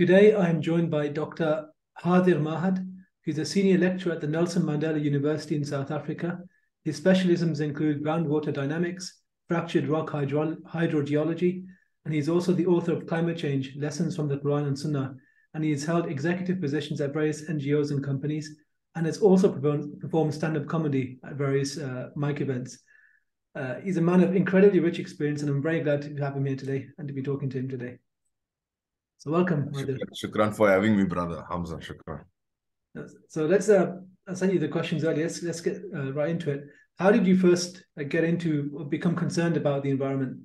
Today, I am joined by Dr. Gaathier Mahad. He's a senior lecturer at the Nelson Mandela University in South Africa. His specialisms include groundwater dynamics, fractured rock hydrogeology, and he's also the author of Climate Change, Lessons from the Quran and Sunnah. And he has held executive positions at various NGOs and companies, and has also performed stand-up comedy at various mic events. He's a man of incredibly rich experience, and I'm very glad to have him here today and to be talking to him today. So welcome. Shukran for having me, brother. Hamza, shukran. So let's, I sent you the questions earlier. Let's get right into it. How did you first get into or become concerned about the environment?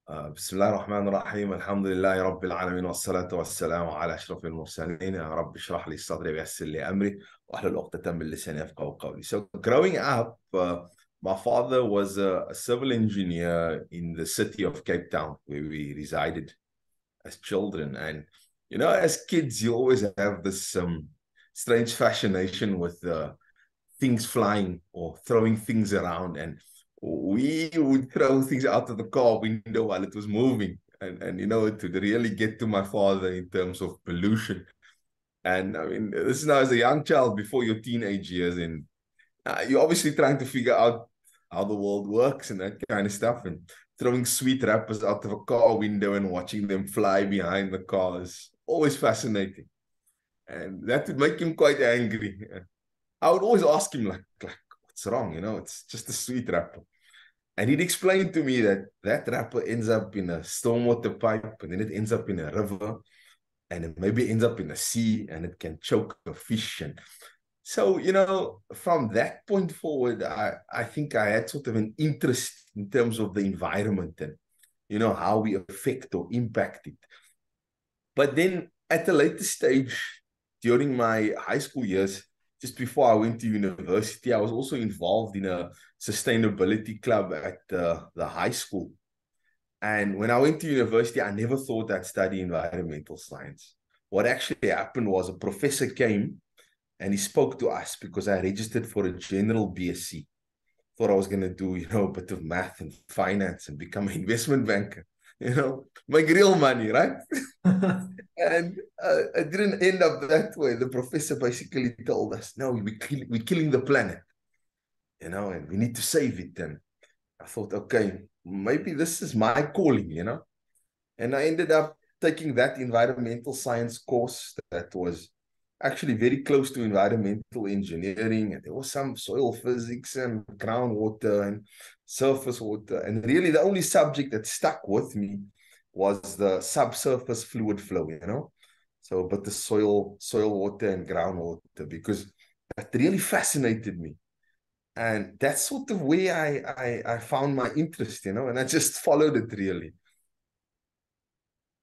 بسم الله الرحمن الرحيم الحمد لله رب العالمين والصلاة والسلام على أشرف المرسلين يا رب اشرح لي صدري ويسر لي أمري واحلل عقدة من لساني يفقهوا قولي. So growing up, my father was a civil engineer in the city of Cape Town where we resided as children. And, you know, as kids, you always have this strange fascination with things flying or throwing things around. And we would throw things out of the car window while it was moving. And you know, it would really get to my father in terms of pollution. And I mean, this is now as a young child before your teenage years. And you're obviously trying to figure out how the world works and that kind of stuff. And throwing sweet wrappers out of a car window and watching them fly behind the car is always fascinating. And that would make him quite angry. I would always ask him, like what's wrong? You know, it's just a sweet wrapper. And he'd explain to me that that wrapper ends up in a stormwater pipe, and then it ends up in a river, and it maybe ends up in a sea, and it can choke a fish. And so, you know, from that point forward, I think I had sort of an interest in terms of the environment and, you know, how we affect or impact it. But then at a later stage, during my high school years, just before I went to university, I was also involved in a sustainability club at the high school. And when I went to university, I never thought I'd study environmental science. What actually happened was a professor came and he spoke to us because I registered for a general BSc. Thought I was going to do, you know, a bit of math and finance and become an investment banker, you know, make real money, right? And it didn't end up that way. The professor basically told us, no, we're killing the planet, you know, and we need to save it. And I thought, okay, maybe this is my calling, you know. And I ended up taking that environmental science course that was actually very close to environmental engineering, and there was some soil physics and groundwater and surface water. And really the only subject that stuck with me was the subsurface fluid flow, you know. So, but the soil water and groundwater, because it really fascinated me. And that's sort of where I found my interest, you know, and I just followed it really.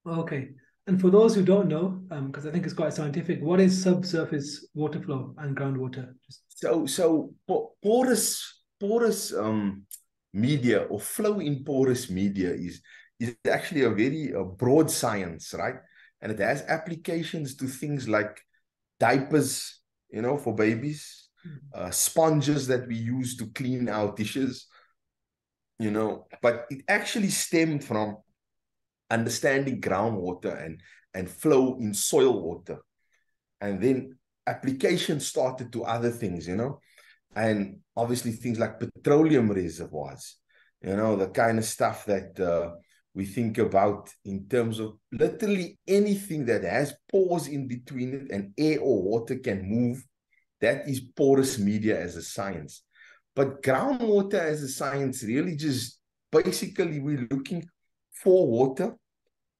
Okay. And for those who don't know, because I think it's quite scientific, what is subsurface water flow and groundwater? So porous media or flow in porous media is actually a very broad science, right? And it has applications to things like diapers, you know, for babies, sponges that we use to clean our dishes, you know, but it actually stemmed from understanding groundwater and flow in soil water. And then applications started to other things, you know, and obviously things like petroleum reservoirs, you know, the kind of stuff that we think about in terms of literally anything that has pores in between it and air or water can move. That is porous media as a science. But groundwater as a science really just basically we're looking for water,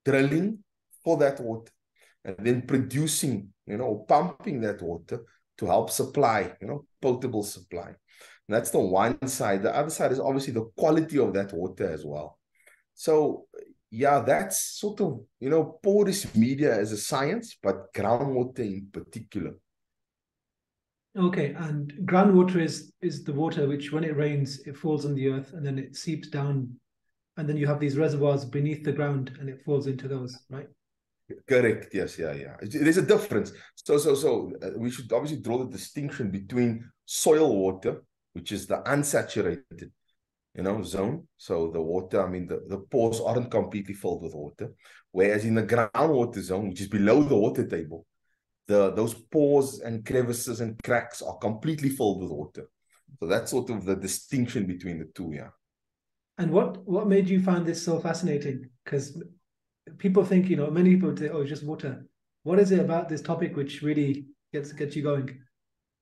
drilling for that water, and then producing, you know, pumping that water to help supply, you know, potable supply. And that's the one side. The other side is obviously the quality of that water as well. So, yeah, that's sort of, you know, porous media as a science, but groundwater in particular. Okay, and groundwater is the water which, when it rains, it falls on the earth and then it seeps down, and then you have these reservoirs beneath the ground and it falls into those, right? Correct. Yes. Yeah. There's a difference. So we should obviously draw the distinction between soil water, which is the unsaturated, zone. So the water, I mean, the pores aren't completely filled with water. Whereas in the groundwater zone, which is below the water table, those pores and crevices and cracks are completely filled with water. So that's sort of the distinction between the two, yeah. And what made you find this so fascinating? Because people think, many people say, oh, it's just water. What is it about this topic which really gets you going?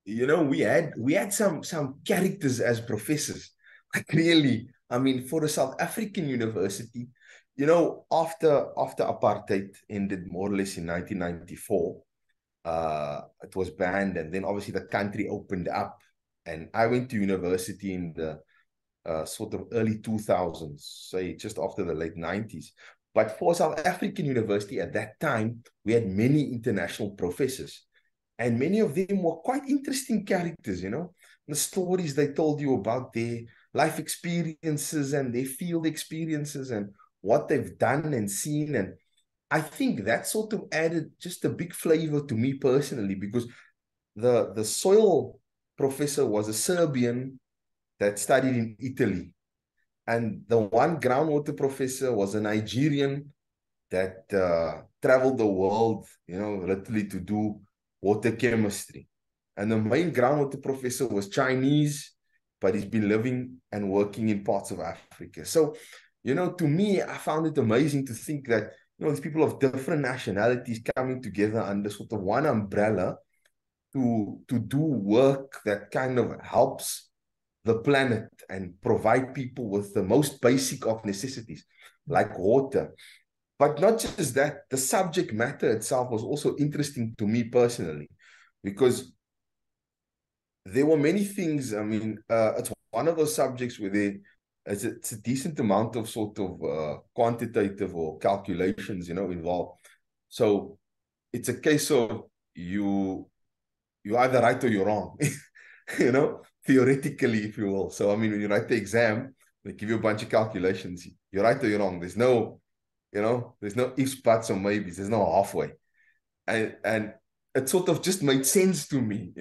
We had some characters as professors. Like really, I mean, for a South African university, after apartheid ended more or less in 1994, it was banned, and then obviously the country opened up, and I went to university in the sort of early 2000s, say just after the late 90s. But for South African university at that time, we had many international professors, and many of them were quite interesting characters, the stories they told you about their life experiences and their field experiences and what they've done and seen. And I think that sort of added just a big flavor to me personally, because the soil professor was a Serbian that studied in Italy. And the one groundwater professor was a Nigerian that traveled the world, literally to do water chemistry. And the main groundwater professor was Chinese, but he's been living and working in parts of Africa. So, to me, I found it amazing to think that, these people of different nationalities coming together under sort of one umbrella to do work that kind of helps the planet and provide people with the most basic of necessities, like water. But not just that, the subject matter itself was also interesting to me personally, because there were many things. I mean, it's one of those subjects where it's a decent amount of sort of quantitative or calculations, involved. So it's a case of you're either right or you're wrong, theoretically, if you will. So, I mean, when you write the exam, they give you a bunch of calculations. You're right or you're wrong. There's no ifs, buts, or maybes. There's no halfway. And it sort of just made sense to me,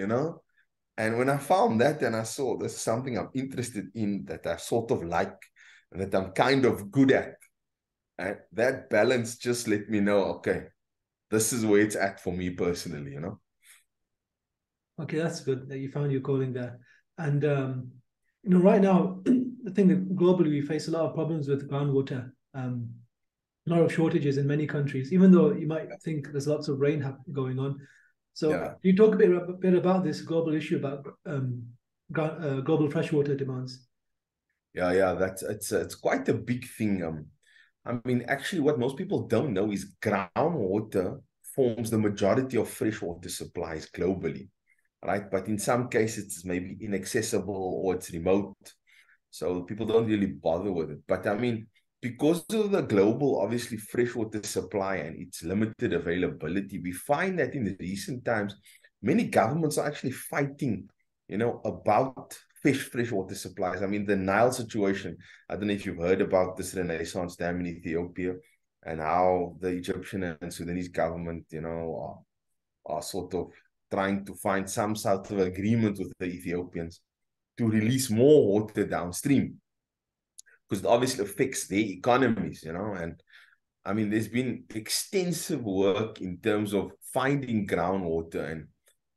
And when I found that and I saw there's something I'm interested in, that I sort of like and that I'm kind of good at, and that balance just let me know, okay, this is where it's at for me personally, Okay, that's good that you found your calling there. And right now, I think that globally we face a lot of problems with groundwater. A lot of shortages in many countries, even though you might think there's lots of rain going on. So, Yeah. can you talk a bit about this global issue about global freshwater demands? Yeah, it's quite a big thing. I mean, actually, what most people don't know is groundwater forms the majority of freshwater supplies globally, right? But in some cases, it's maybe inaccessible or it's remote, so people don't really bother with it. But I mean, because of the global, obviously, freshwater supply and its limited availability, we find that in the recent times, many governments are actually fighting, about freshwater supplies. I mean, the Nile situation, I don't know if you've heard about this Renaissance Dam in Ethiopia and how the Egyptian and Sudanese government, are sort of trying to find some sort of agreement with the Ethiopians to release more water downstream, because it obviously affects their economies, and I mean, there's been extensive work in terms of finding groundwater, and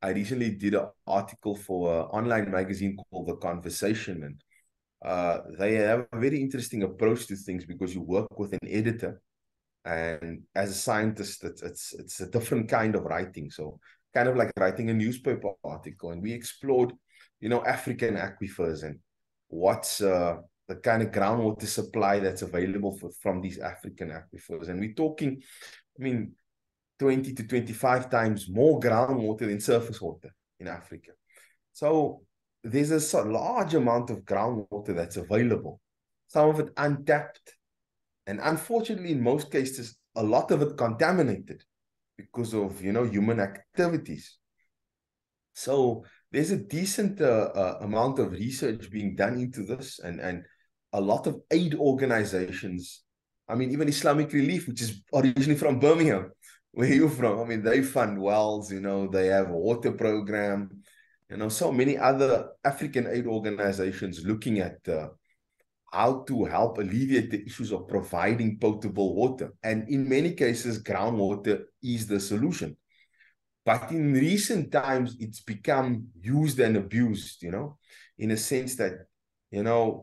I recently did an article for an online magazine called The Conversation, and they have a very interesting approach to things, because you work with an editor, and as a scientist, it's a different kind of writing. So kind of like writing a newspaper article, and we explored, African aquifers and what's the kind of groundwater supply that's available from these African aquifers. And we're talking, I mean, 20 to 25 times more groundwater than surface water in Africa. So there's a large amount of groundwater that's available, some of it untapped, and unfortunately, in most cases, a lot of it contaminated because of, human activities. So there's a decent amount of research being done into this, and a lot of aid organizations. I mean, even Islamic Relief, which is originally from Birmingham, where you're from. I mean, they fund wells, they have a water program, so many other African aid organizations looking at how to help alleviate the issues of providing potable water. And in many cases, groundwater is the solution. But in recent times, it's become used and abused, in a sense that,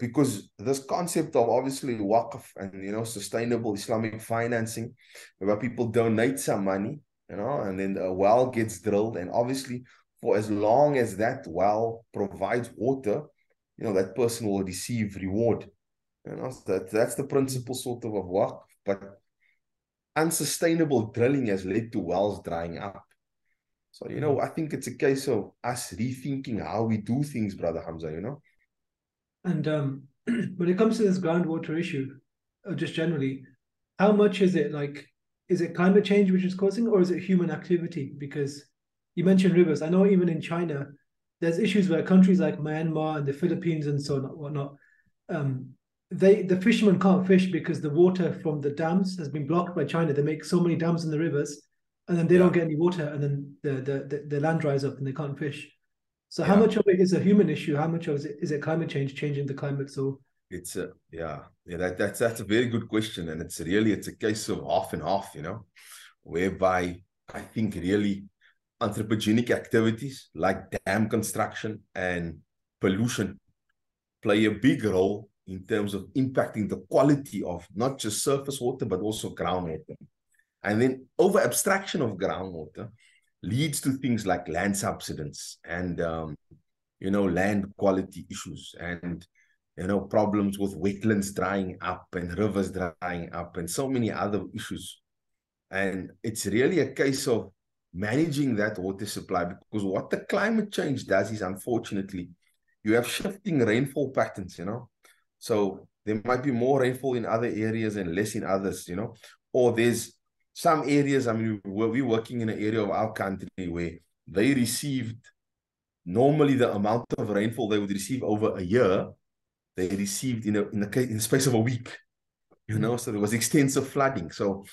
because this concept of obviously waqf and, sustainable Islamic financing, where people donate some money, and then a well gets drilled. And obviously, for as long as that well provides water, that person will receive reward. So that's the principle sort of waqf. But unsustainable drilling has led to wells drying up. So, I think it's a case of us rethinking how we do things, Brother Hamza. And when it comes to this groundwater issue, just generally, how much is it like, is it climate change which is causing, or is it human activity? Because you mentioned rivers. I know even in China, there's issues where countries like Myanmar and the Philippines and so on, whatnot, the fishermen can't fish because the water from the dams has been blocked by China. They make so many dams in the rivers, and then they don't get any water, and then the land dries up and they can't fish. So how much of it is a human issue? How much of it is it climate change changing the climate? So it's that's a very good question, and it's a case of half and half, whereby I think really anthropogenic activities like dam construction and pollution play a big role in terms of impacting the quality of not just surface water, but also groundwater. And then over abstraction of groundwater leads to things like land subsidence and, land quality issues and, problems with wetlands drying up and rivers drying up and so many other issues. And it's really a case of managing that water supply, because what the climate change does is, unfortunately, you have shifting rainfall patterns, So there might be more rainfall in other areas and less in others, or there's some areas, we're working in an area of our country where they received, normally the amount of rainfall they would receive over a year, they received in the space of a week, so there was extensive flooding. So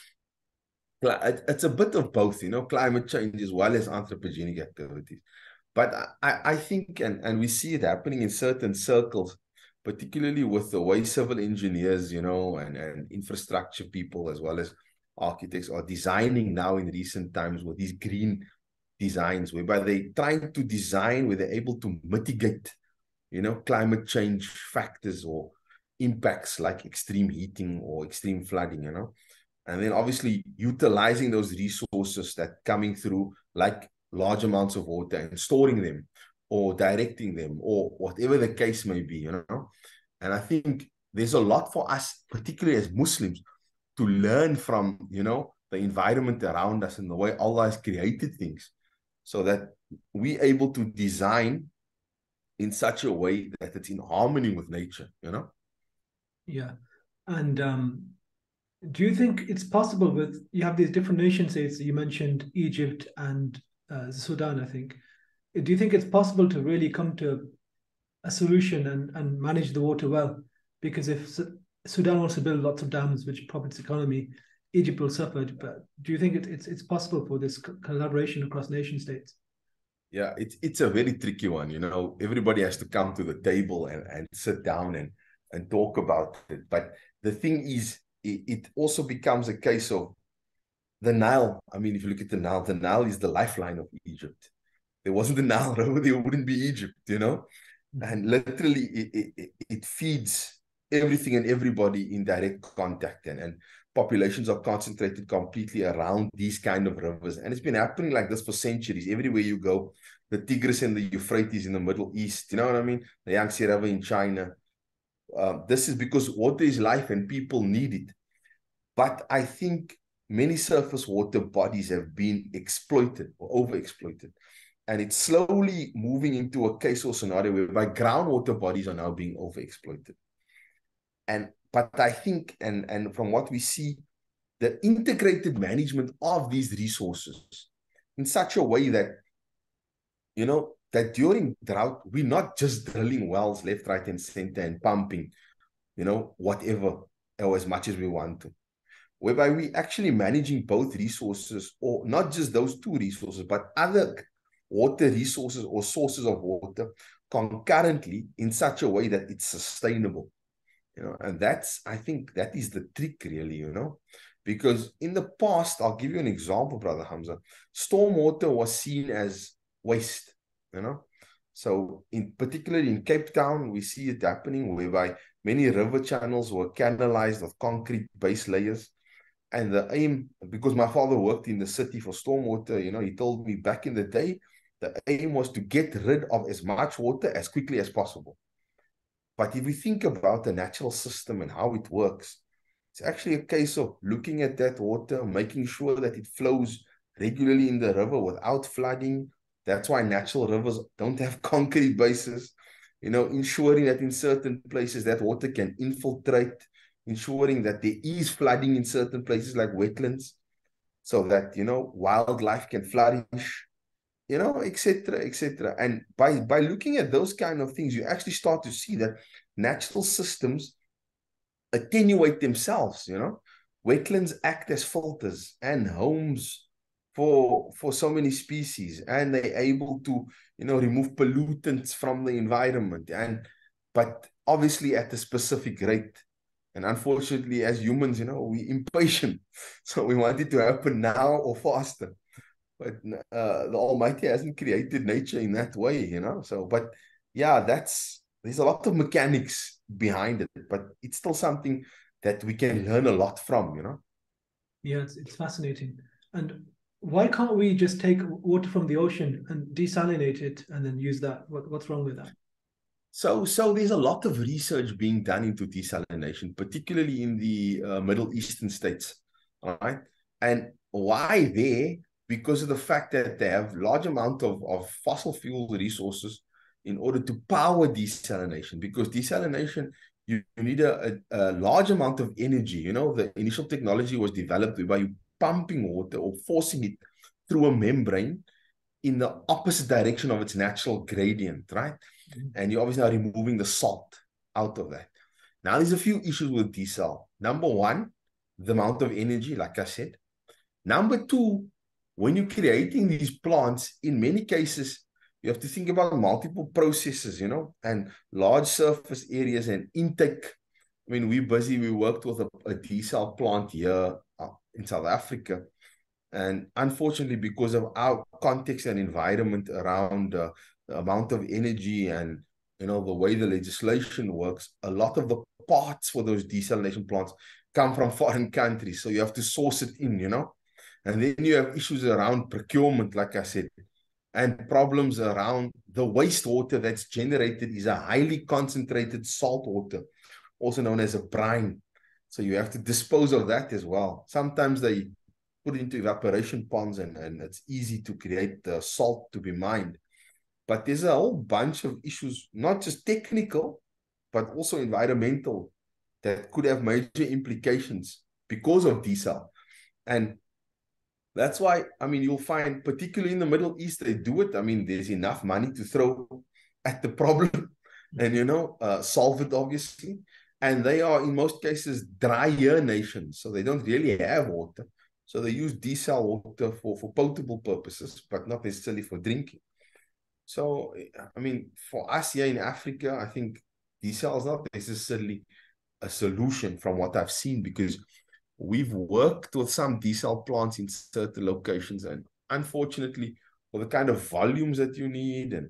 it's a bit of both, climate change as well as anthropogenic activities. But I think, and we see it happening in certain circles, particularly with the way civil engineers, and infrastructure people, as well as architects, are designing now in recent times with these green designs, whereby they're trying to design where they're able to mitigate, climate change factors or impacts like extreme heating or extreme flooding, and then obviously utilizing those resources that coming through, like large amounts of water, and storing them or directing them or whatever the case may be, And I think there's a lot for us, particularly as Muslims, to learn from, the environment around us and the way Allah has created things, so that we're able to design in such a way that it's in harmony with nature, Yeah. And do you think it's possible you have these different nation states, you mentioned Egypt and Sudan, I think. Do you think it's possible to really come to a solution and manage the water well? Because if Sudan wants to build lots of dams, which profits the economy, Egypt will suffer. But do you think it's possible for this collaboration across nation states? Yeah, it's a very tricky one. Everybody has to come to the table and sit down and talk about it. But the thing is, it also becomes a case of the Nile. If you look at the Nile is the lifeline of Egypt. There wasn't the Nile, there wouldn't be Egypt, And literally, it feeds everything and everybody in direct contact, and populations are concentrated completely around these kind of rivers. And it's been happening like this for centuries. Everywhere you go, the Tigris and the Euphrates in the Middle East, you know what I mean? The Yangtze River in China. This is because water is life and people need it. But I think many surface water bodies have been exploited or overexploited. And it's slowly moving into a case or scenario whereby groundwater bodies are now being overexploited. But I think, and from what we see, the integrated management of these resources in such a way that, that during drought, we're not just drilling wells left, right, and center and pumping, whatever or as much as we want to. Whereby we actually managing both resources, or not just those two resources, but other water resources or sources of water concurrently in such a way that it's sustainable. and I think that is the trick really, because in the past, I'll give you an example, Brother Hamza. Stormwater was seen as waste, So particularly in Cape Town, we see it happening whereby many river channels were canalized with concrete base layers. And the aim, because my father worked in the city for stormwater, he told me back in the day, the aim was to get rid of as much water as quickly as possible. But if we think about the natural system and how it works, it's actually a case of looking at that water, making sure that it flows regularly in the river without flooding. That's why natural rivers don't have concrete bases, ensuring that in certain places that water can infiltrate, ensuring that there is flooding in certain places like wetlands, so that, wildlife can flourish, etc., etc. And by looking at those kind of things, you actually start to see that natural systems attenuate themselves, Wetlands act as filters and homes for so many species, and they're able to, remove pollutants from the environment, but obviously at a specific rate. And unfortunately, as humans, we're impatient. So we want it to happen now or faster. But the Almighty hasn't created nature in that way, So, but yeah, there's a lot of mechanics behind it, but it's still something that we can learn a lot from, Yeah, it's fascinating. And why can't we just take water from the ocean and desalinate it and then use that? What's wrong with that? So there's a lot of research being done into desalination, particularly in the Middle Eastern states, all right? And why there? Because of the fact that they have large amount of fossil fuel resources in order to power desalination. Because desalination, you need a large amount of energy. The initial technology was developed by you pumping water or forcing it through a membrane in the opposite direction of its natural gradient, right? And you obviously are removing the salt out of that. Now, there's a few issues with desal. Number one, the amount of energy, like I said. Number two, when you're creating these plants, in many cases, you have to think about multiple processes, and large surface areas and intake. I mean, we worked with a desal plant here in South Africa. And unfortunately, because of our context and environment around the amount of energy and, the way the legislation works, a lot of the parts for those desalination plants come from foreign countries. So you have to source it in, and then you have issues around procurement, like I said, and problems around the wastewater that's generated is a highly concentrated salt water, also known as a brine. So you have to dispose of that as well. Sometimes they put it into evaporation ponds and it's easy to create the salt to be mined. But there's a whole bunch of issues, not just technical, but also environmental, that could have major implications because of desal. And that's why, you'll find, particularly in the Middle East, they do it. There's enough money to throw at the problem and, solve it, obviously. And they are, in most cases, drier nations, so they don't really have water. So they use desal water for potable purposes, but not necessarily for drinking. So, for us here in Africa, I think desal is not necessarily a solution from what I've seen, because we've worked with some desal plants in certain locations, and unfortunately, for the kind of volumes that you need and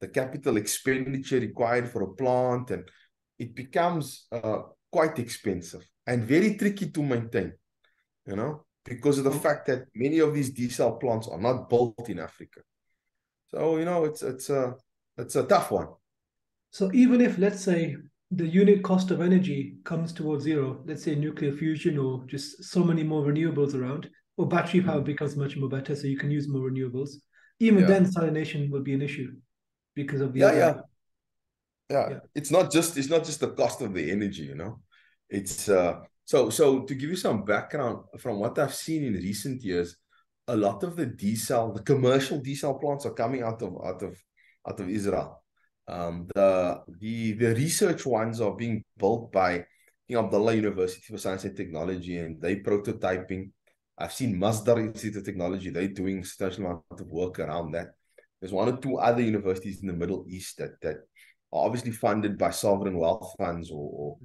the capital expenditure required for a plant, and it becomes quite expensive and very tricky to maintain, because of the fact that many of these desal plants are not built in Africa. So, it's a tough one. So even if, let's say, the unit cost of energy comes towards zero, let's say nuclear fusion or just so many more renewables around, or battery power becomes much more better, so you can use more renewables, even then salination will be an issue because of the yeah. It's not just the cost of the energy, It's so to give you some background from what I've seen in recent years, a lot of the commercial desal plants are coming out of Israel. The research ones are being built by King Abdullah University for Science and Technology, and they prototyping. I've seen Masdar Institute of Technology, they're doing a substantial amount of work around that. There's one or two other universities in the Middle East that are obviously funded by sovereign wealth funds or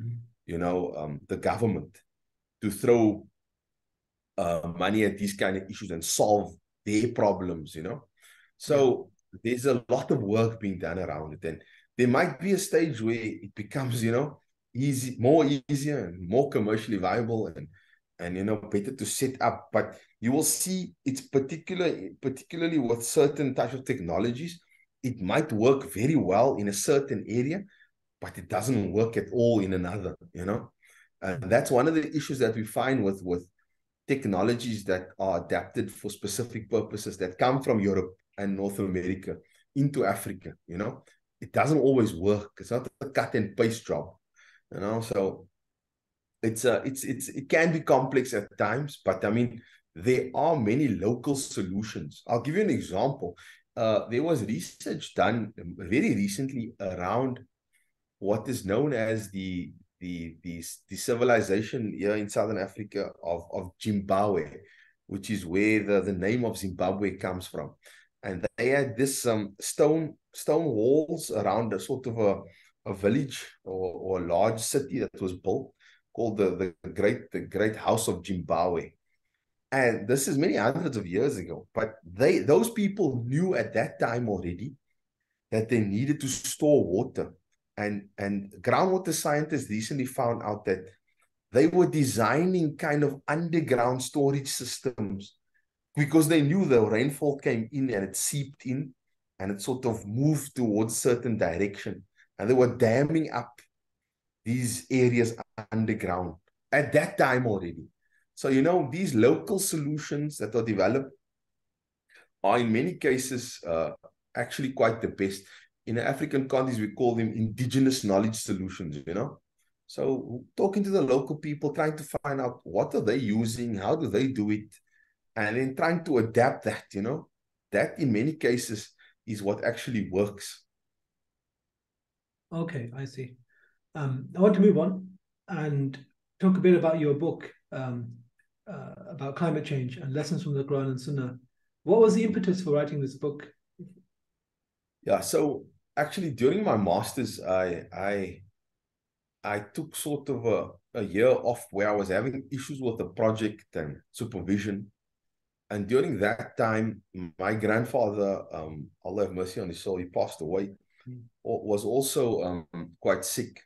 the government to throw money at these kind of issues and solve their problems. So there's a lot of work being done around it. And there might be a stage where it becomes, easier and more commercially viable and better to set up. But you will see it's particularly with certain types of technologies, it might work very well in a certain area, but it doesn't work at all in another. And that's one of the issues that we find with technologies that are adapted for specific purposes that come from Europe and North America into Africa. It doesn't always work. It's not a cut and paste job. So it can be complex at times, but I mean, there are many local solutions. I'll give you an example. There was research done very recently around what is known as the civilization here in Southern Africa of Zimbabwe, which is where the name of Zimbabwe comes from. And they had this stone walls around a sort of a village or a large city that was built called the Great House of Zimbabwe. And this is many hundreds of years ago, but those people knew at that time already that they needed to store water. And groundwater scientists recently found out that they were designing kind of underground storage systems because they knew the rainfall came in and it seeped in and it sort of moved towards a certain direction. And they were damming up these areas underground at that time already. So, these local solutions that are developed are in many cases actually quite the best. In the African countries, we call them indigenous knowledge solutions. So talking to the local people, trying to find out what are they using, how do they do it, and then trying to adapt that. That in many cases is what actually works. Okay, I see. I want to move on and talk a bit about your book about climate change and lessons from the Quran and Sunnah. What was the impetus for writing this book? Yeah, so actually during my master's, I took sort of a year off where I was having issues with the project and supervision. And during that time, my grandfather, Allah have mercy on his soul, he passed away, was also quite sick.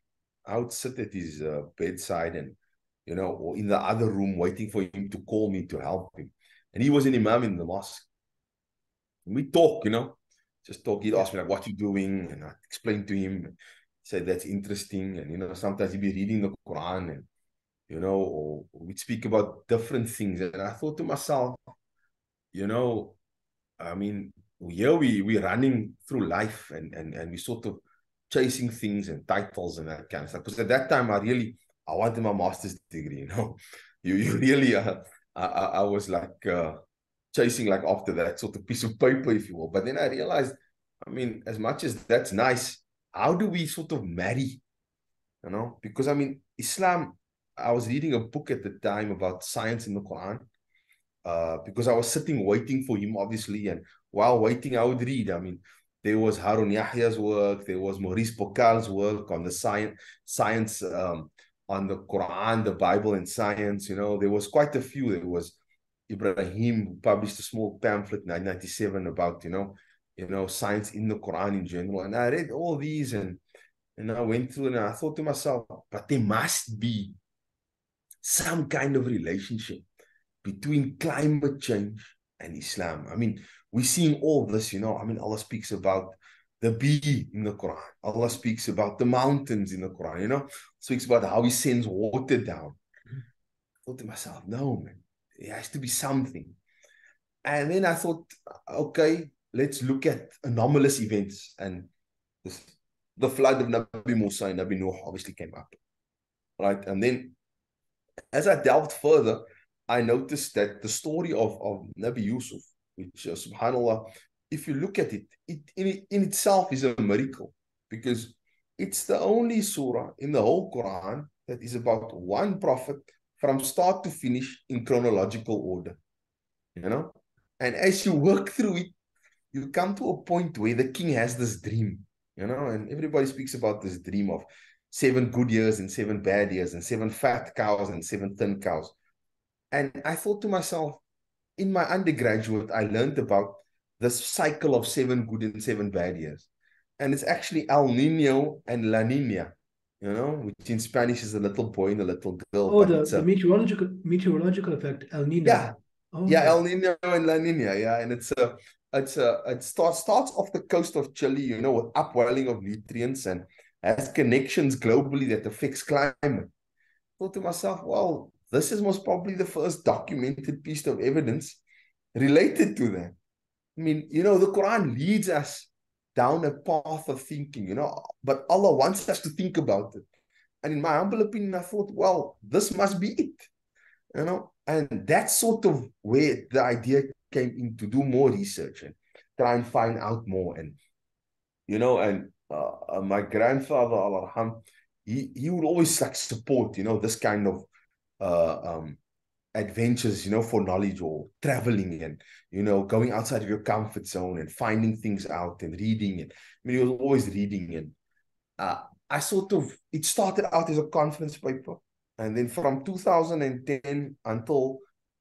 I would sit at his bedside and, or in the other room waiting for him to call me to help him. And he was an imam in the mosque. And we talk, just talk. He'd ask me, like, what you doing? And I'd explain to him, say, that's interesting. And, sometimes he'd be reading the Quran and, or we'd speak about different things. And I thought to myself, I mean, here we're running through life and we sort of chasing things and titles and that kind of stuff. Because at that time, I wanted my master's degree, You really, I was like chasing like after that sort of piece of paper, if you will. But then I realized, I mean, as much as that's nice, how do we sort of marry, Because, I mean, Islam, I was reading a book at the time about science in the Quran. Because I was sitting waiting for him, obviously, and while waiting, I would read. I mean, there was Harun Yahya's work, there was Maurice Bocal's work on the science on the Quran, the Bible, and science. There was quite a few. There was Ibrahim, who published a small pamphlet in 1997 about science in the Quran in general. And I read all these, and I went through, and I thought to myself, but there must be some kind of relationship between climate change and Islam. I mean, we're seeing all this, I mean, Allah speaks about the bee in the Quran. Allah speaks about the mountains in the Quran, speaks about how he sends water down. I thought to myself, no, man, there has to be something. And then I thought, okay, let's look at anomalous events. And the flood of Nabi Musa and Nabi Nuh obviously came up, right? And then as I delved further, I noticed that the story of Nabi Yusuf, which, subhanAllah, if you look at it, in itself is a miracle, because it's the only surah in the whole Quran that is about one prophet from start to finish in chronological order, And as you work through it, you come to a point where the king has this dream, and everybody speaks about this dream of 7 good years and 7 bad years, and 7 fat cows and 7 thin cows. And I thought to myself, in my undergraduate, I learned about this cycle of 7 good and 7 bad years. And it's actually El Nino and La Nina, which in Spanish is a little boy and a little girl, Oh, but the it's the a, meteorological effect, El Nino. yeah, Oh, yeah, okay. El Nino and La Nina, yeah. And it starts off the coast of Chile, with upwelling of nutrients and has connections globally that affects climate. Thought to myself, well, this is most probably the first documented piece of evidence related to that. I mean, the Quran leads us down a path of thinking, but Allah wants us to think about it. And in my humble opinion, I thought, well, this must be it. And that's sort of where the idea came in to do more research and try and find out more. And my grandfather, Allah Raham, he would always like support, this kind of uh, um, adventures, for knowledge or traveling and, going outside of your comfort zone and finding things out and reading. And I mean, he was always reading. And it started out as a conference paper. And then from 2010 until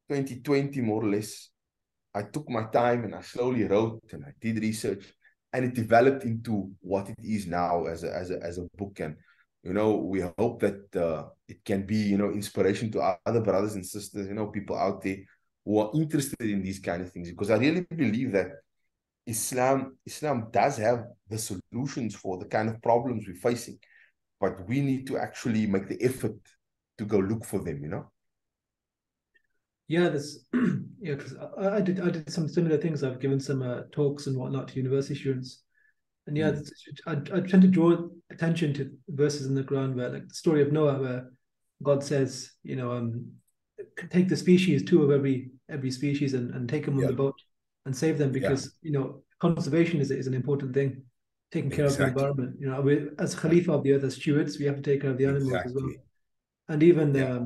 2020, more or less, I took my time and I slowly wrote and I did research, and it developed into what it is now as a book. And we hope that it can be inspiration to other brothers and sisters, people out there who are interested in these kind of things, because I really believe that Islam does have the solutions for the kind of problems we're facing, but we need to actually make the effort to go look for them. Yeah, this yeah, because I did some similar things. I've given some talks and whatnot to university students, and yeah, Mm. I tend to draw attention to verses in the Quran where, like the story of Noah, where God says, take the species, two of every species, and take them on Yeah, the boat and save them, yeah, because conservation is an important thing, taking care of the exactly. environment. We, as Yeah, Khalifa of the earth, as stewards, we have to take care of the animals as well. exactly. And even Yeah,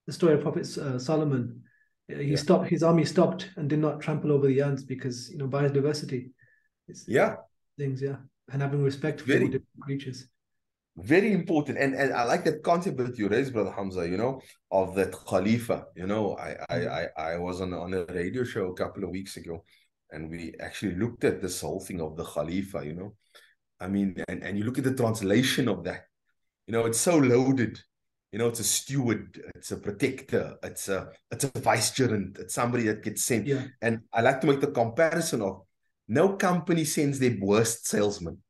the story of Prophet Solomon, yeah, his army stopped and did not trample over the ants, because biodiversity is yeah. things, yeah, and having respect for Very, different creatures. very important. And I like that concept that you raised, Brother Hamza, of that Khalifa. I was on a radio show a couple of weeks ago, and we actually looked at this whole thing of the Khalifa. I mean, and you look at the translation of that, it's so loaded. It's a steward, it's a protector, it's a vicegerent, it's somebody that gets sent. Yeah, And I like to make the comparison of, no company sends their worst salesman.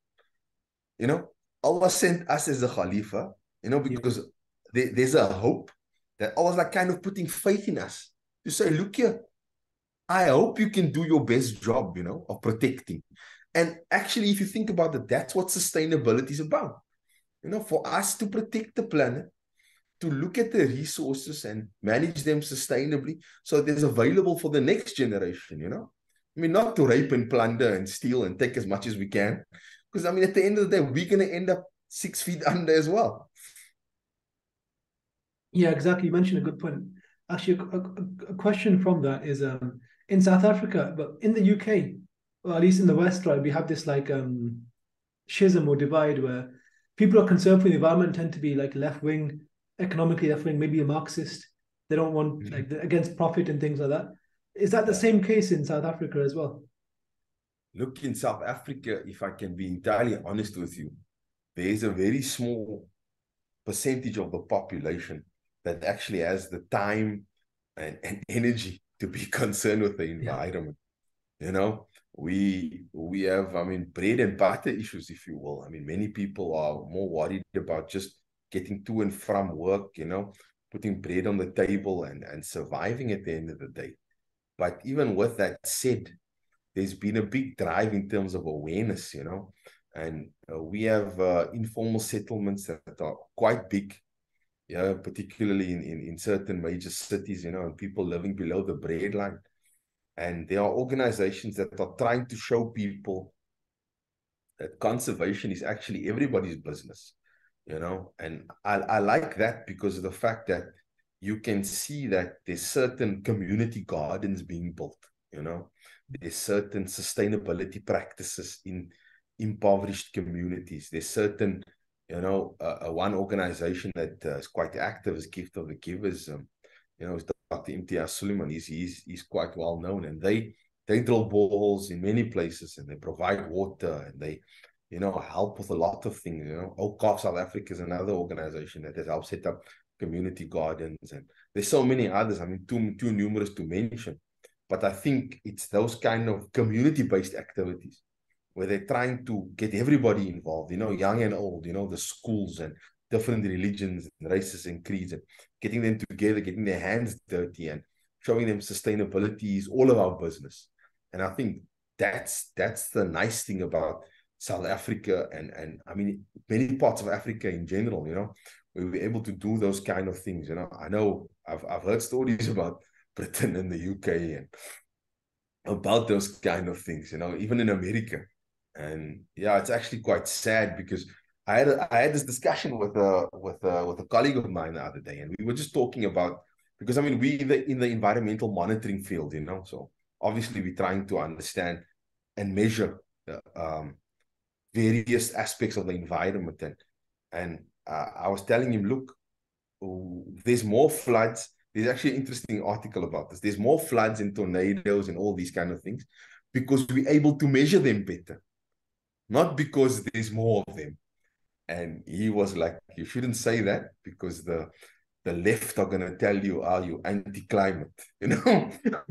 Allah sent us as a Khalifa, yeah, because there's a hope that Allah's like kind of putting faith in us to say, look here, I hope you can do your best job, of protecting. And actually, if you think about it, that's what sustainability is about. For us to protect the planet, to look at the resources and manage them sustainably so there's available for the next generation. I mean, not to rape and plunder and steal and take as much as we can. Because, I mean, at the end of the day, we're going to end up 6 feet under as well. yeah. Exactly. You mentioned a good point. Actually, a question from that is, in South Africa, but in the UK, or at least in the West, right, we have this like schism or divide where people who are concerned for the environment tend to be like left wing, economically left wing, maybe a Marxist. They don't want, like, against profit and things like that. Is that the Yeah. same case in South Africa as well? Look, in South Africa, if I can be entirely honest with you, there is a very small percentage of the population that actually has the time and energy to be concerned with the Yeah, environment. You know, we have, I mean, bread and butter issues, if you will. I mean, many people are more worried about just getting to and from work, putting bread on the table and surviving at the end of the day. But even with that said, there's been a big drive in terms of awareness. And we have informal settlements that are quite big, yeah, particularly in certain major cities, and people living below the breadline. And there are organizations that are trying to show people that conservation is actually everybody's business. And I like that because of the fact that you can see that there's certain community gardens being built. There's certain sustainability practices in impoverished communities. There's certain One organization that is quite active is Gift of the Givers. Is Dr. Imtiaz Suleiman. He's quite well known, and they drill boreholes in many places, and they provide water, and they help with a lot of things. Awqaf South Africa is another organization that has helped set up community gardens, and there's so many others. I mean, too numerous to mention, but I think it's those kind of community-based activities where they're trying to get everybody involved, young and old, the schools and different religions and races and creeds, and getting them together, getting their hands dirty and showing them sustainability is all of our business. And I think that's the nice thing about South Africa and I mean, many parts of Africa in general, where we're able to do those kind of things. I know I've heard stories about Britain and the UK and about those kind of things, even in America. And yeah, it's actually quite sad because I had this discussion with a colleague of mine the other day, and we were just talking about, because I mean, we in the environmental monitoring field, so obviously we're trying to understand and measure various aspects of the environment, and I was telling him, look, there's more floods. There's actually an interesting article about this. There's more floods and tornadoes and all these kind of things because we're able to measure them better, not because there's more of them. And he was like, you shouldn't say that because the left are going to tell you, are you anti-climate?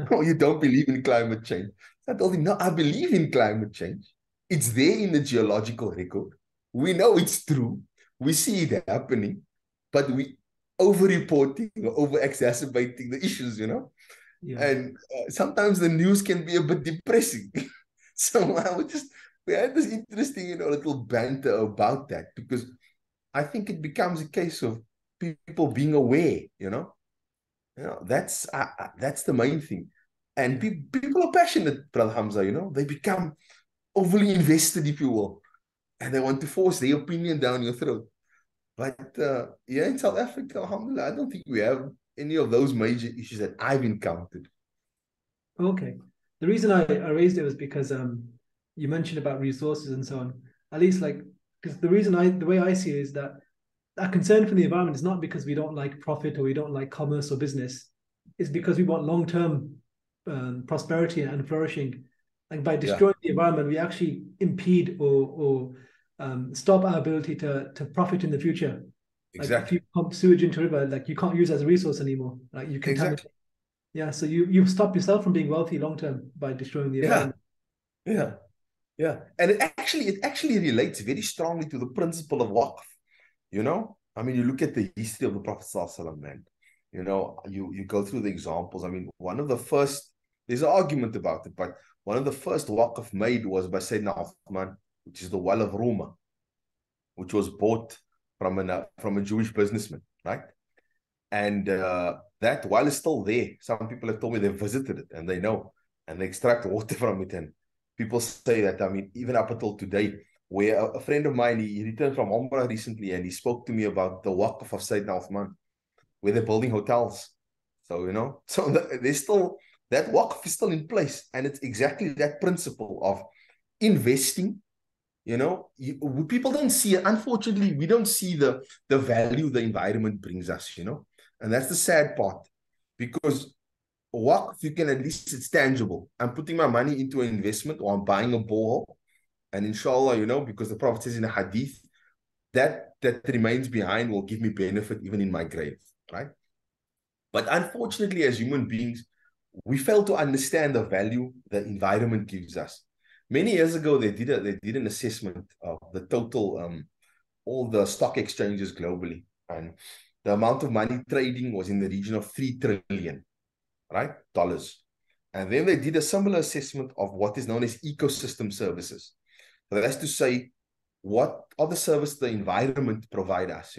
Or you don't believe in climate change. I told him, no, I believe in climate change. It's there in the geological record. We know it's true. We see it happening, but we over-reporting or over-exacerbating the issues, Yeah. And sometimes the news can be a bit depressing. So we had this interesting, little banter about that, because I think it becomes a case of people being aware, that's the main thing. And people are passionate, Brother Hamza, they become overly invested, if you will, and they want to force their opinion down your throat. But in South Africa, alhamdulillah, I don't think we have any of those major issues that I've encountered. Okay. The reason I raised it was because you mentioned about resources and so on. At least because the way I see it is that our concern for the environment is not because we don't like profit or we don't like commerce or business. It's because we want long-term prosperity and flourishing. And by destroying the environment, we actually impede or stop our ability to profit in the future. Exactly. Like if you pump sewage into a river, you can't use it as a resource anymore. Like you contaminate. Exactly. Yeah, so you stop yourself from being wealthy long term by destroying the environment. Yeah. And it actually relates very strongly to the principle of waqf. I mean, you look at the history of the Prophet ﷺ, man. You go through the examples. I mean, one of the first, there's an argument about it, but one of the first waqf made was by Sayyidina Uthman, which is the well of Ruma, which was bought from a Jewish businessman, right? And that well is still there. Some people have told me they've visited it and they know, and they extract water from it. And people say that, I mean, even up until today, where a friend of mine, he returned from Umrah recently, and he spoke to me about the waqf of Sayyidina Uthman, where they're building hotels. So, there's still, that waqf is still in place. And it's exactly that principle of investing. People don't see it. Unfortunately, we don't see the value the environment brings us, and that's the sad part, because waqf, you can, at least it's tangible. I'm putting my money into an investment, or I'm buying a borehole, and inshallah, because the Prophet says in a hadith that remains behind will give me benefit even in my grave, right? But unfortunately, as human beings, we fail to understand the value the environment gives us. Many years ago, they did an assessment of the total, all the stock exchanges globally, and the amount of money trading was in the region of $3 trillion, right? Dollars. And then they did a similar assessment of what is known as ecosystem services. So that's to say, what are the services the environment provide us?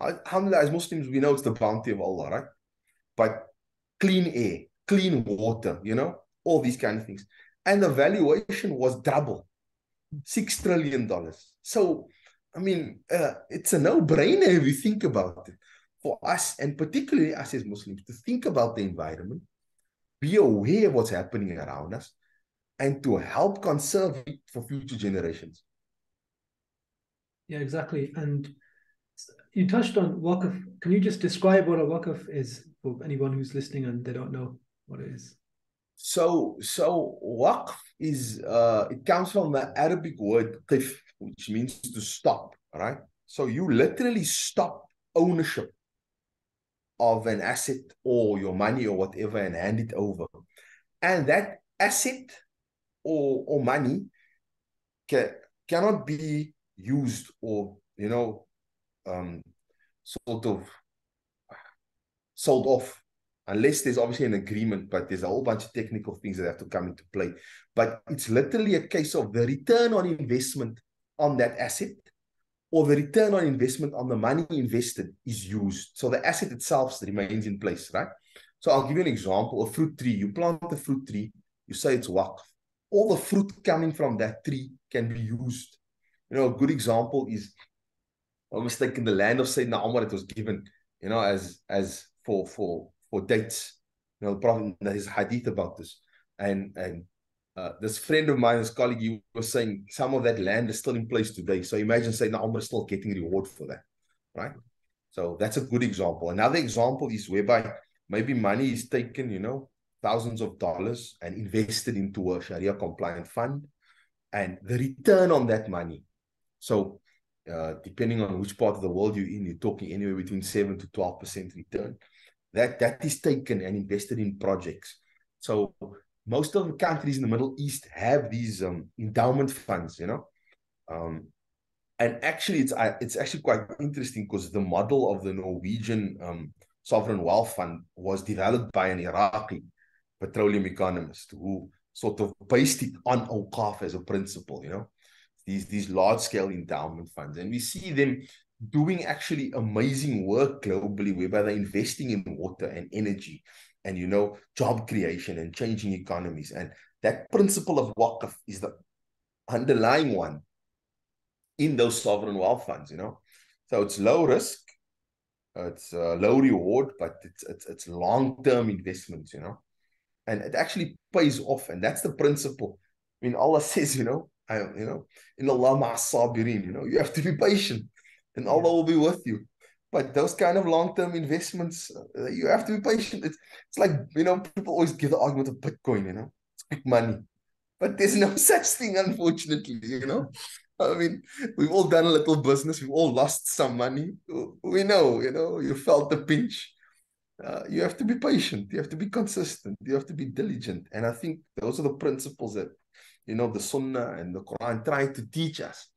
Alhamdulillah, as Muslims, we know it's the bounty of Allah, right? But clean air, clean water, all these kind of things. And the valuation was double, $6 trillion. So, I mean, it's a no-brainer if you think about it. For us, and particularly us as Muslims, to think about the environment, be aware of what's happening around us, and to help conserve it for future generations. Yeah, exactly. And you touched on waqf. Can you just describe what a waqf is for anyone who's listening and they don't know what it is? So waqf is it comes from the Arabic word qif, which means to stop, right? So you literally stop ownership of an asset or your money or whatever and hand it over. And that asset or money cannot be used or, um, sort of sold off unless there's obviously an agreement, but there's a whole bunch of technical things that have to come into play. But it's literally a case of the return on investment on that asset or the return on investment on the money invested is used. So the asset itself remains in place, right? So I'll give you an example. A fruit tree. You plant a fruit tree, you say it's waqf. All the fruit coming from that tree can be used. A good example is, I was thinking the land of Sayyidina Umar, it was given, as for dates. The Prophet, there's a hadith about this. And this friend of mine, this colleague, he was saying some of that land is still in place today. So imagine Sayyidina Umar is still getting reward for that, right? So that's a good example. Another example is whereby maybe money is taken, thousands of dollars and invested into a Sharia compliant fund, and the return on that money. So depending on which part of the world you're in, you're talking anywhere between 7 to 12% return. That is taken and invested in projects. So most of the countries in the Middle East have these endowment funds, and actually it's actually quite interesting because the model of the Norwegian sovereign wealth fund was developed by an Iraqi petroleum economist who sort of based it on Awqaf as a principle, these large-scale endowment funds. And we see them doing actually amazing work globally, whereby they're investing in water and energy and, job creation and changing economies. And that principle of waqf is the underlying one in those sovereign wealth funds, So it's low risk, it's low reward, but it's long-term investments, and it actually pays off. And that's the principle. I mean, Allah says, in Allah ma'as-sabirin, you have to be patient and Allah will be with you. But those kind of long-term investments, you have to be patient. It's like, people always give the argument of Bitcoin, it's quick money. But there's no such thing, unfortunately, I mean, we've all done a little business. We've all lost some money. We know, you felt the pinch. You have to be patient. You have to be consistent. You have to be diligent. And I think those are the principles that, the Sunnah and the Quran try to teach us.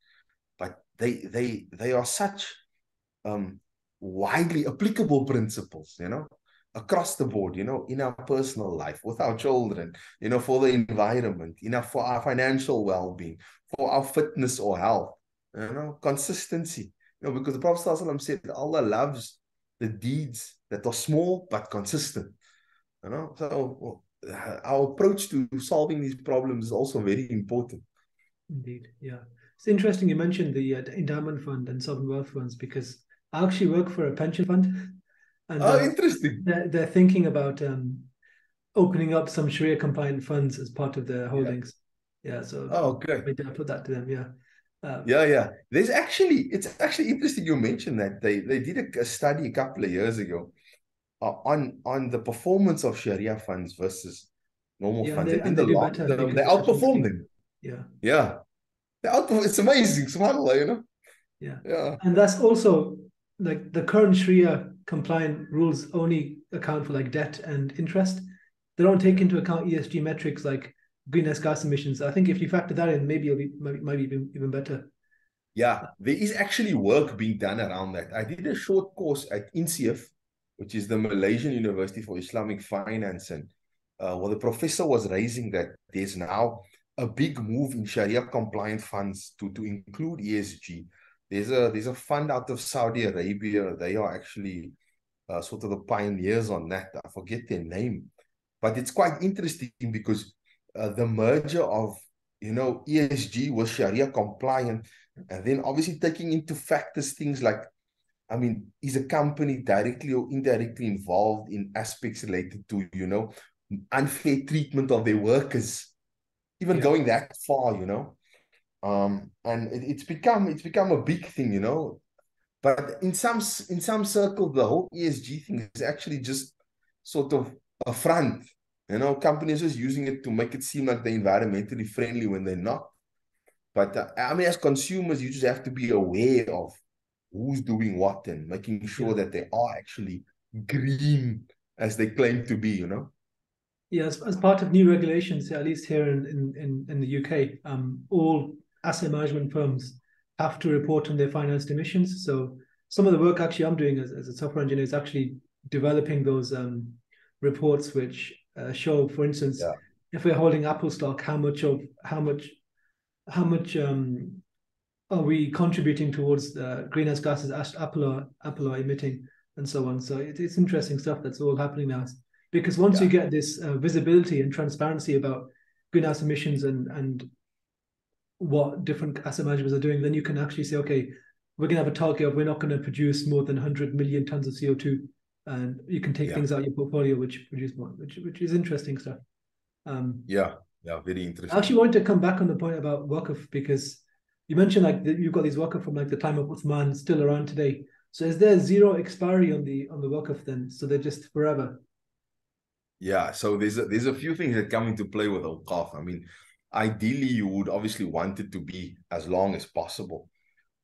But they are such widely applicable principles, across the board, in our personal life, with our children, for the environment, for our financial well-being, for our fitness or health, consistency, because the Prophet ﷺ said Allah loves the deeds that are small but consistent, so our approach to solving these problems is also very important. Indeed, yeah. It's interesting you mentioned the endowment fund and sovereign wealth funds, because I actually work for a pension fund, and interesting. They're thinking about opening up some Sharia compliant funds as part of their holdings. Yeah, so okay. maybe I'll put that to them. Yeah. Yeah. It's actually interesting you mentioned that they did a study a couple of years ago on the performance of Sharia funds versus normal funds. And they do better they outperform them. Yeah. It's amazing, subhanAllah, Yeah. And that's also like the current Sharia compliant rules only account for like debt and interest. They don't take into account ESG metrics like greenhouse gas emissions. I think if you factor that in, maybe might be even better. Yeah, there is actually work being done around that. I did a short course at INSIF, which is the Malaysian University for Islamic Finance, and the professor was raising that there's now a big move in Sharia compliant funds to include ESG. There's a fund out of Saudi Arabia. They are actually sort of the pioneers on that. I forget their name, but it's quite interesting because the merger of ESG with Sharia compliant, and then obviously taking into factors things like, I mean, is a company directly or indirectly involved in aspects related to unfair treatment of their workers, even going that far, And it's become a big thing, you know. But in some circles, the whole ESG thing is actually just sort of a front. You know, companies just using it to make it seem like they're environmentally friendly when they're not. But I mean, as consumers, you just have to be aware of who's doing what and making Yeah. sure that they are actually green as they claim to be, you know? Yeah, as part of new regulations, at least here in the UK, all asset management firms have to report on their financed emissions. So some of the work actually I'm doing as a software engineer is actually developing those reports which show, for instance, Yeah, if we're holding Apple stock, how much are we contributing towards the greenhouse gases Apple are emitting and so on. So it's interesting stuff that's all happening now. Because once you yeah, get this visibility and transparency about greenhouse emissions and what different asset managers are doing, then you can actually say, okay, we're going to have a target of we're not going to produce more than 100 million tons of CO2. And you can take yeah, things out of your portfolio which produce more, which is interesting stuff. Um, yeah, yeah, very I interesting. actually wanted to come back on the point about waqf because you mentioned like you've got these waqf from like the time of Uthman still around today. So is there zero expiry on the waqf then? So they're just forever. Yeah, so there's a few things that come into play with Awqaf. I mean, ideally, you would obviously want it to be as long as possible.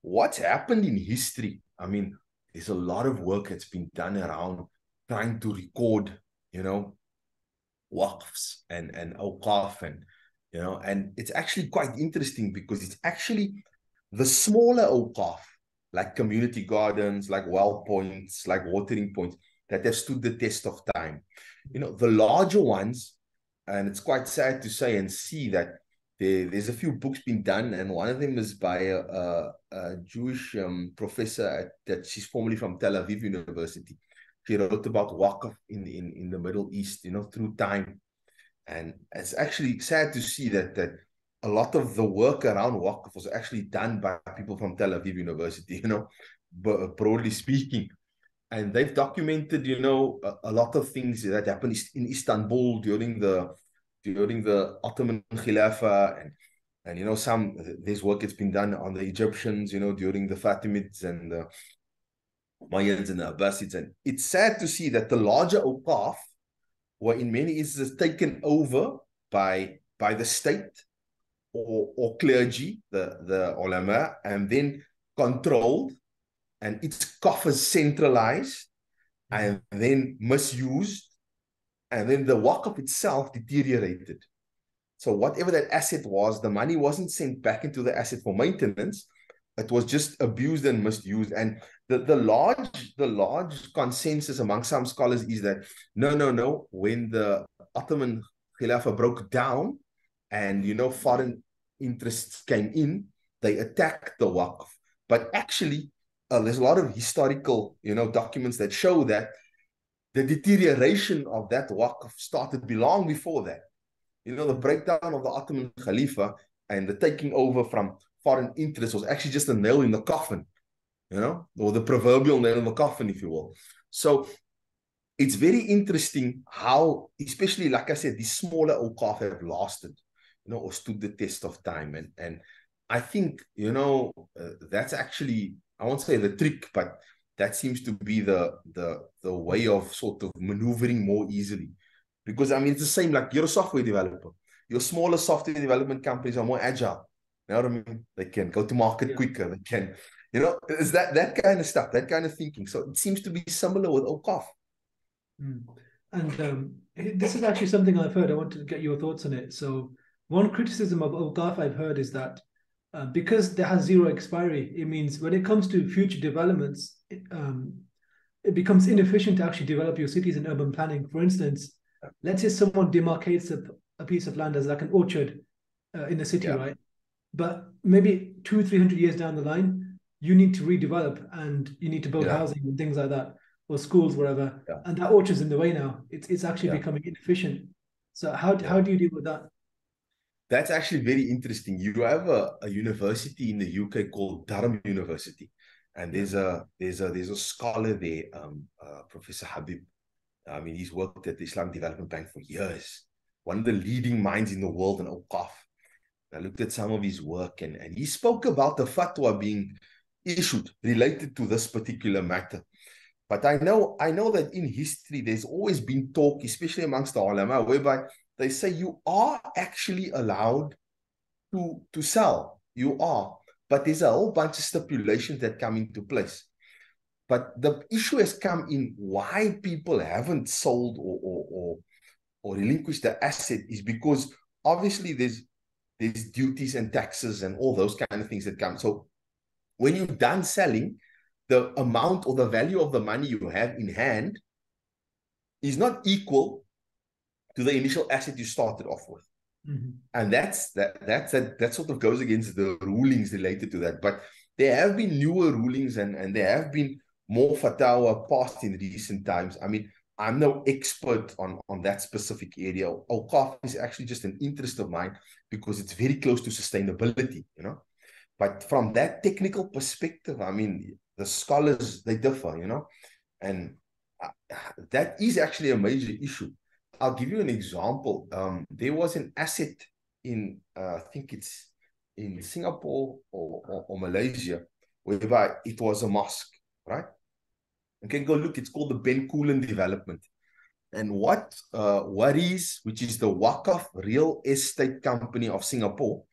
What's happened in history? I mean, there's a lot of work that's been done around trying to record, you know, waqfs and awqaf and it's actually quite interesting because it's actually the smaller awqaf, like community gardens, like well points, like watering points, that have stood the test of time. You know, the larger ones, and it's quite sad to say and see that there's a few books being done, and one of them is by a Jewish professor that she's formerly from Tel Aviv University. She wrote about waqf in the Middle East, you know, through time. And it's actually sad to see that a lot of the work around waqf was actually done by people from Tel Aviv University, you know, but broadly speaking. And they've documented, you know, a lot of things that happened in Istanbul during the Ottoman Khilafah, and you know, there's work that's been done on the Egyptians, you know, during the Fatimids and the Mayans and the Abbasids. And it's sad to see that the larger awqaf were in many instances taken over by the state or clergy, the ulama, and then controlled, and its coffers centralized and then misused, and then the waqf itself deteriorated. So whatever that asset was, the money wasn't sent back into the asset for maintenance. It was just abused and misused. And the large consensus among some scholars is that no. When the Ottoman Khilafah broke down and you know foreign interests came in, they attacked the Waqf. But actually, there's a lot of historical documents that show that the deterioration of that Waqf started long before that. You know, the breakdown of the Ottoman Khalifa and the taking over from foreign interests was actually just a nail in the coffin, or the proverbial nail in the coffin, if you will. So it's very interesting how, especially like I said, these smaller awqaf have lasted, or stood the test of time. And I think, that's actually, I won't say the trick, but that seems to be the way of sort of maneuvering more easily. Because I mean, it's the same, like you're a software developer. Your smaller software development companies are more agile. You know what I mean? They can go to market Yeah. quicker. They can, is that kind of stuff, that kind of thinking. So it seems to be similar with Awqaf. Mm. And this is actually something I've heard. I wanted to get your thoughts on it. So one criticism of Awqaf I've heard is that because there has zero expiry, it means when it comes to future developments, it becomes inefficient to actually develop your cities and urban planning. For instance, let's say someone demarcates a piece of land as like an orchard in a city, Yeah, right? But maybe 200-300 years down the line, you need to redevelop and you need to build yeah, housing and things like that, or schools, wherever. yeah, And that orchard's in the way now. It's actually yeah, becoming inefficient. So how yeah. do you deal with that? That's actually very interesting. You have a university in the UK called Durham University, and Yeah. there's a scholar there, Professor Habib. I mean, he's worked at the Islamic Development Bank for years. One of the leading minds in the world in Awqaf. I looked at some of his work, and he spoke about the fatwa being issued related to this particular matter. But I know that in history, there's always been talk, especially amongst the ulama, whereby they say you are actually allowed to sell. You are. But there's a whole bunch of stipulations that come into place. But the issue has come in why people haven't sold or relinquished the asset is because obviously there's duties and taxes and all those kind of things that come. So when you're done selling, the amount or the value of the money you have in hand is not equal to the initial asset you started off with. Mm-hmm. And that sort of goes against the rulings related to that. But there have been newer rulings and there have been more fatwa passed in recent times. I mean, I'm no expert on that specific area. Awqaf is actually just an interest of mine because it's very close to sustainability, you know. But from that technical perspective, I mean, the scholars, they differ, you know. And that is actually a major issue. I'll give you an example. There was an asset in, I think it's in Singapore or Malaysia, whereby it was a mosque, right? You can go look, it's called the Ben Coolen development. And what Waris, which is the Waqf real estate company of Singapore,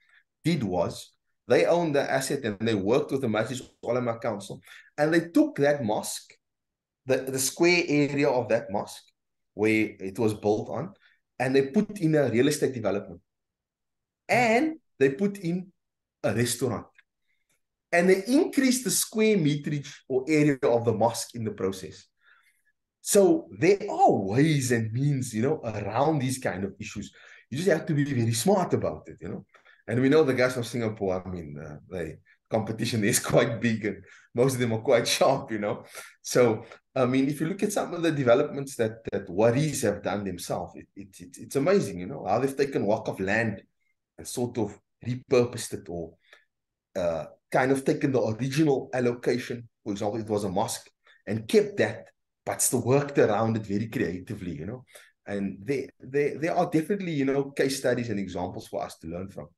did was, they owned the asset and they worked with the Majlis Ulama Council, and they took that mosque, the square area of that mosque, where it was built on, and they put in a real estate development. And they put in a restaurant. And they increased the square meterage or area of the mosque in the process. So there are ways and means, you know, around these kind of issues. You just have to be very smart about it, you know. And we know the guys from Singapore, I mean, the competition is quite big and most of them are quite sharp, you know. So, I mean, if you look at some of the developments that Waris have done themselves, it's amazing, you know, how they've taken waqf land and sort of repurposed it or kind of taken the original allocation. For example, it was a mosque and kept that, but still worked around it very creatively, you know. And there are definitely, you know, case studies and examples for us to learn from.